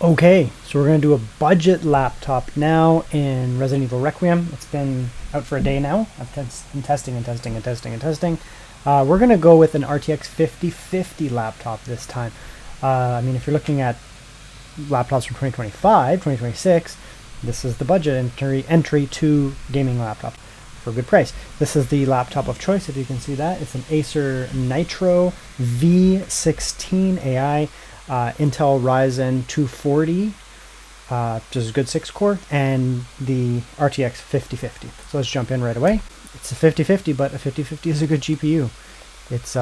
Okay, so we're going to do a budget laptop now in Resident Evil Requiem. It's been out for a day now. I've been testing and testing and testing and testing. We're going to go with an RTX 5050 laptop this time. I mean, if you're looking at laptops from 2025, 2026, this is the budget entry to gaming laptop for a good price. This is the laptop of choice, if you can see that. It's an Acer Nitro V16 AI. Intel Ryzen 240, which is a good 6-core, and the RTX 5050. So let's jump in right away. It's a 5050, but a 5050 is a good GPU. It's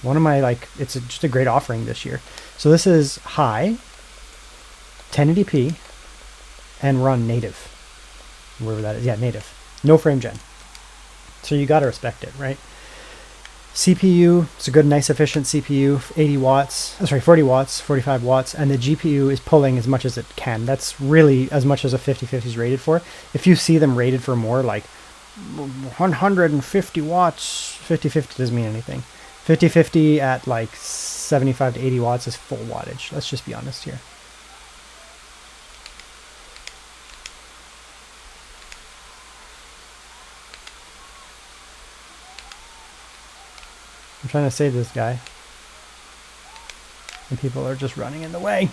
one of my, just a great offering this year. So this is high, 1080p, and run native. Wherever that is. Yeah, native. No FRAMEGEN. So you gotta respect it, right? CPU, it's a good, nice, efficient CPU, 40 watts, 45 watts, and the GPU is pulling as much as it can. That's really as much as a 5050 is rated for. If you see them rated for more, like 150 watts, 5050 doesn't mean anything. 5050 at like 75 to 80 watts is full wattage. Let's just be honest here. I'm trying to save this guy, and people are just running in the way.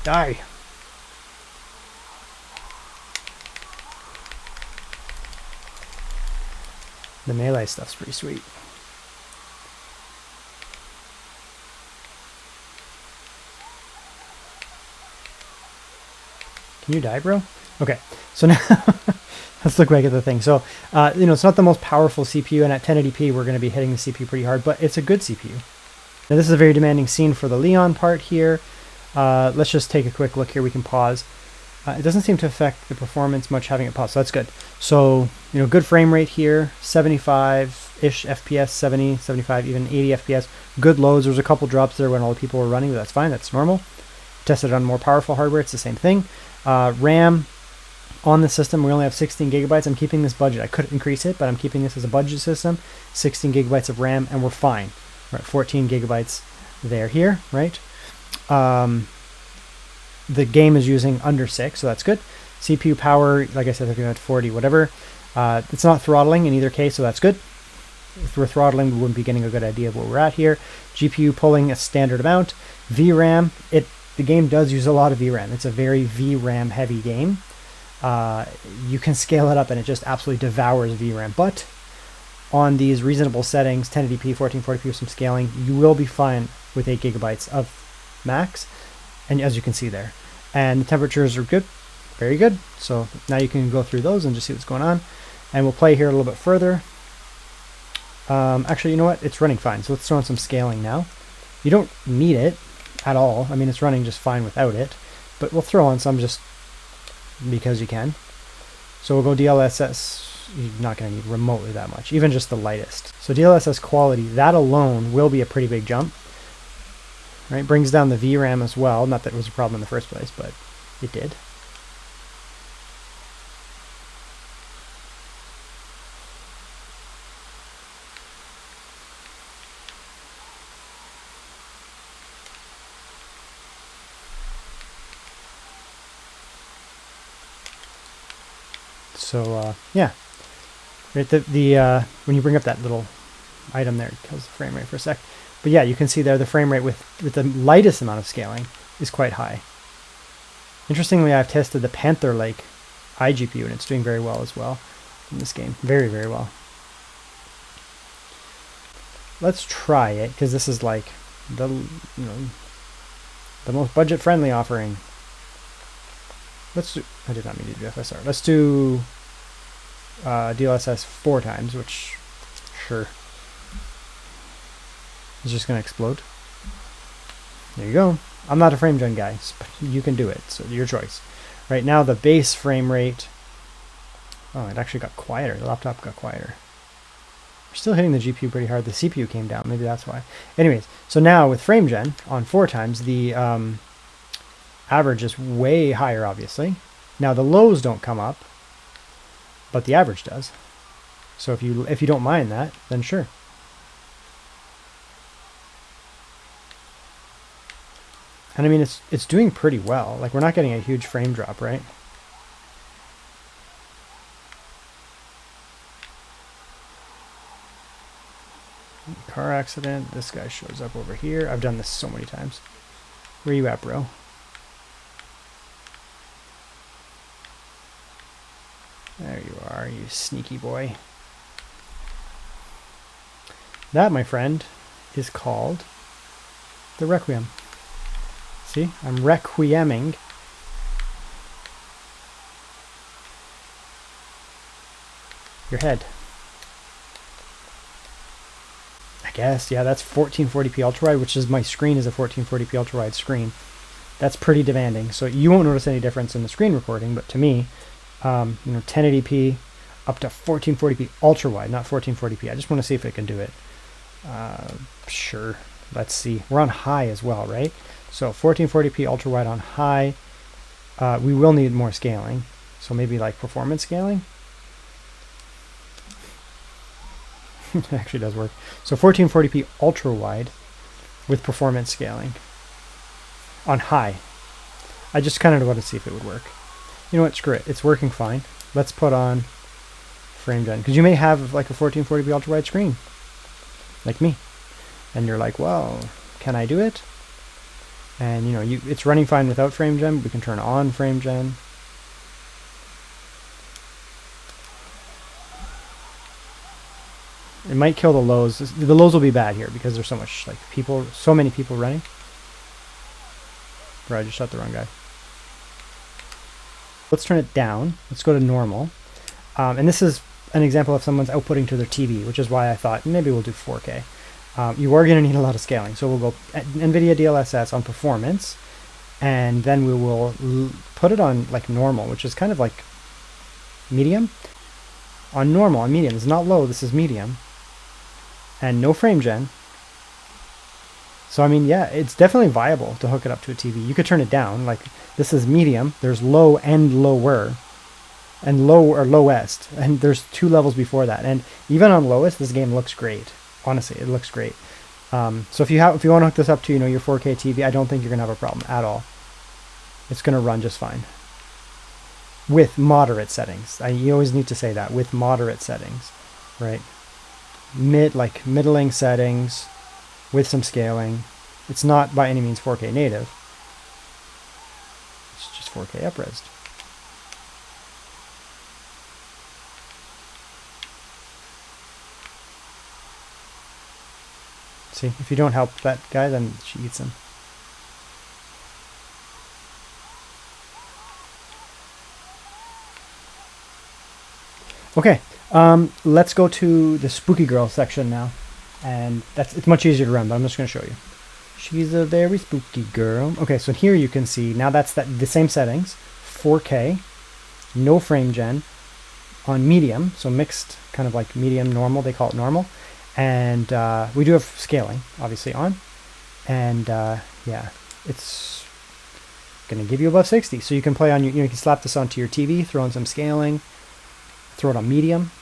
Die. The melee stuff's pretty sweet. Can you die, bro? Okay, so now let's look back at the thing. So, it's not the most powerful CPU, and at 1080p, we're going to be hitting the CPU pretty hard, but it's a good CPU. Now, this is a very demanding scene for the Leon part here. Let's just take a quick look here. We can pause. It doesn't seem to affect the performance much having it pause, so that's good. So, good frame rate here, 75-ish FPS, 70, 75, even 80 FPS. Good loads. There's a couple drops there when all the people were running, but that's fine. That's normal. Tested on more powerful hardware. It's the same thing. RAM on the system, we only have 16 gigabytes. I'm keeping this budget. I could increase it, but I'm keeping this as a budget system. 16 gigabytes of RAM, and we're fine. We're at 14 gigabytes there here, right? The game is using under 6, so that's good. CPU power, like I said, if you're at 40, whatever. It's not throttling in either case, so that's good. If we're throttling, we wouldn't be getting a good idea of where we're at here. GPU pulling a standard amount. VRAM, the game does use a lot of VRAM. It's a very VRAM heavy game. You can scale it up and it just absolutely devours VRAM. But on these reasonable settings, 1080p, 1440p with some scaling, you will be fine with 8 gigabytes of max. And as you can see there. And the temperatures are good, very good. So now you can go through those and just see what's going on. And we'll play here a little bit further. Actually, you know what? It's running fine. So let's throw in some scaling now. You don't need it at all. I mean, it's running just fine without it, but we'll throw on some just because you can. So we'll go DLSS. You're not going to need remotely that much, even just the lightest. So DLSS quality, that alone will be a pretty big jump, right? Brings down the VRAM as well. Not that it was a problem in the first place, but it did. So yeah, right. When you bring up that little item there, it kills the frame rate for a sec. But yeah, you can see there the frame rate with the lightest amount of scaling is quite high. Interestingly, I've tested the Panther Lake iGPU and it's doing very well as well in this game. Very, very well. Let's try it because this is like the most budget-friendly offering. Let's do. I did not mean to do FSR. Let's do DLSS 4 times, which sure is just gonna explode. There you go. I'm not a FRAMEGEN guy, but you can do it, so your choice. Right now, the base frame rate. Oh, it actually got quieter. The laptop got quieter. We're still hitting the GPU pretty hard. The CPU came down. Maybe that's why. Anyways, so now with FRAMEGEN on 4 times, the average is way higher, obviously. Now the lows don't come up, but the average does. So if you don't mind that, then sure. And I mean, it's doing pretty well. Like, we're not getting a huge frame drop, right? Car accident. This guy shows up over here. I've done this so many times. Where you at, bro? There you are, you sneaky boy. That, my friend, is called the Requiem. See, I'm requieming your head. I guess, yeah, that's 1440p ultrawide, which is my screen is a 1440p ultrawide screen. That's pretty demanding, so you won't notice any difference in the screen recording, but to me, 1080p up to 1440p ultrawide, not 1440p. I just want to see if it can do it. Sure, let's see. We're on high as well, right? So 1440p ultrawide on high. We will need more scaling, so maybe like performance scaling. It actually does work. So 1440p ultrawide with performance scaling on high. I just kind of want to see if it would work. You know what? Screw it. It's working fine. Let's put on FRAMEGEN, because you may have like a 1440p ultrawide screen, like me, and you're like, well, can I do it? And you know, it's running fine without FRAMEGEN. We can turn on FRAMEGEN. It might kill the lows. The lows will be bad here because there's so much like people, so many people running. Bro, I just shot the wrong guy. Let's turn it down. Let's go to normal. And this is an example of someone's outputting to their TV, which is why I thought maybe we'll do 4K. You are going to need a lot of scaling. So we'll go NVIDIA DLSS on performance, and then we will put it on like normal, which is kind of like medium. On normal, on medium. It's not low, this is medium. And no FRAMEGEN. So I mean, yeah, it's definitely viable to hook it up to a TV. You could turn it down, like this is medium, there's low and lower, and low or lowest, and there's 2 levels before that. And even on lowest, this game looks great. Honestly, it looks great. So if you want to hook this up to, you know, your 4K TV, I don't think you're gonna have a problem at all. It's gonna run just fine with moderate settings. You always need to say that, with moderate settings, right? Middling settings with some scaling. It's not by any means 4K native. It's just 4K up-resed. See, if you don't help that guy, then she eats him. Okay, let's go to the spooky girl section now. And it's much easier to run, but I'm just going to show you. She's a very spooky girl. Okay, so here you can see, now that's the same settings. 4K, no FRAMEGEN, on medium, so mixed, kind of like medium, normal, they call it normal. And we do have scaling, obviously, on. And yeah, it's going to give you above 60. So you can play on, you can slap this onto your TV, throw in some scaling, throw it on medium.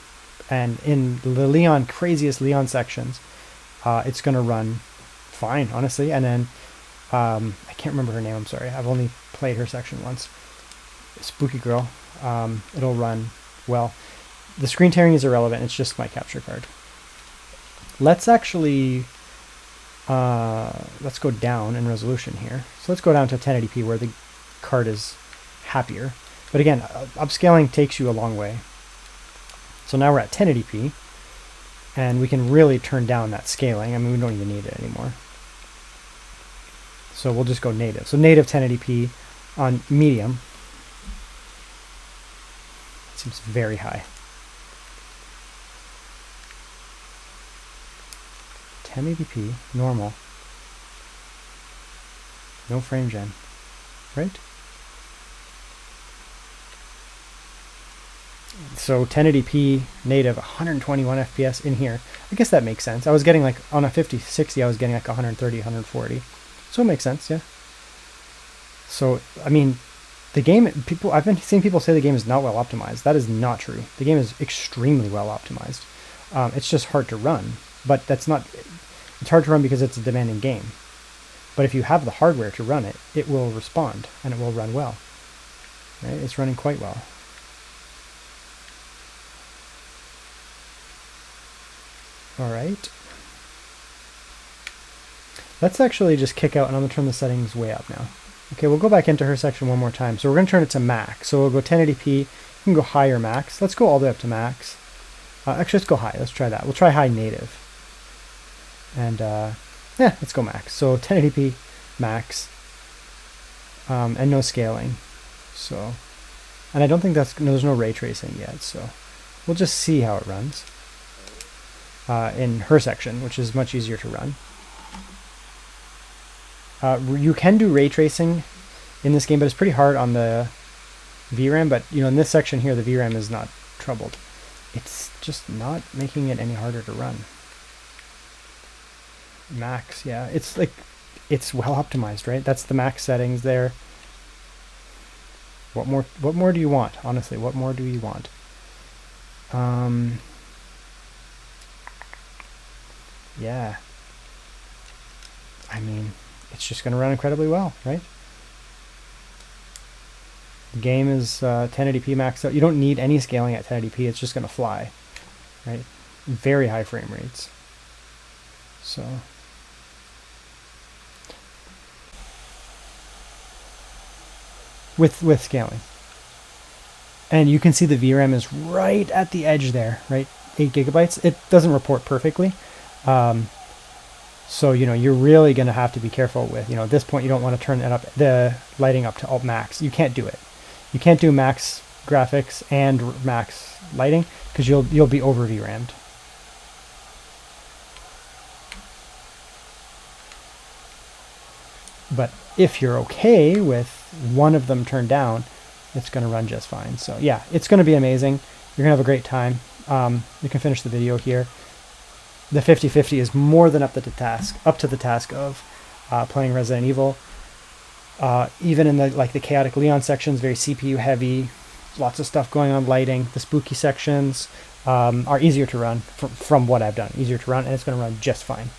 And in the craziest Leon sections, it's going to run fine, honestly. And then, I can't remember her name, I'm sorry. I've only played her section once. Spooky girl. It'll run well. The screen tearing is irrelevant. It's just my capture card. Let's actually, let's go down in resolution here. So let's go down to 1080p where the card is happier. But again, upscaling takes you a long way. So now we're at 1080p, and we can really turn down that scaling. I mean, we don't even need it anymore. So we'll just go native. So native 1080p on medium. Seems very high. 1080p, normal. No FRAMEGEN, right? So 1080p native, 121 FPS in here. I guess that makes sense. I was getting like, on a 5060, I was getting like 130, 140. So it makes sense, yeah. So, I mean, the game, I've been seeing people say the game is not well optimized. That is not true. The game is extremely well optimized. It's just hard to run, but it's hard to run because it's a demanding game. But if you have the hardware to run it, it will respond and it will run well. Right? It's running quite well. All right. Let's actually just kick out, and I'm going to turn the settings way up now. Okay, we'll go back into her section one more time. So we're going to turn it to max. So we'll go 1080p. You can go high or max. Let's go all the way up to max. Actually, let's go high. Let's try that. We'll try high native. And yeah, let's go max. So 1080p max, and no scaling. So, and I don't think there's no ray tracing yet. So we'll just see how it runs in her section, which is much easier to run. You can do ray tracing in this game, but it's pretty hard on the VRAM. But you know, in this section here, the VRAM is not troubled. It's just not making it any harder to run. Max, yeah, it's like, it's well optimized, right? That's the max settings there. What more do you want? Honestly, what more do you want? Yeah. I mean, it's just going to run incredibly well, right? The game is 1080p maxed out. You don't need any scaling at 1080p. It's just going to fly, right? Very high frame rates. So with scaling. And you can see the VRAM is right at the edge there, right? 8 gigabytes. It doesn't report perfectly. So, you know, you're really going to have to be careful with, you know, at this point you don't want to turn the lighting up to alt max. You can't do it. You can't do max graphics and max lighting because you'll be over VRAM'd. But if you're okay with one of them turned down, it's going to run just fine. So yeah, it's going to be amazing. You're going to have a great time. You can finish the video here. The 5050 is more than up to the task of playing Resident Evil. Even in the chaotic Leon sections, very CPU heavy, lots of stuff going on, lighting. The spooky sections are easier to run from what I've done. Easier to run, and it's going to run just fine.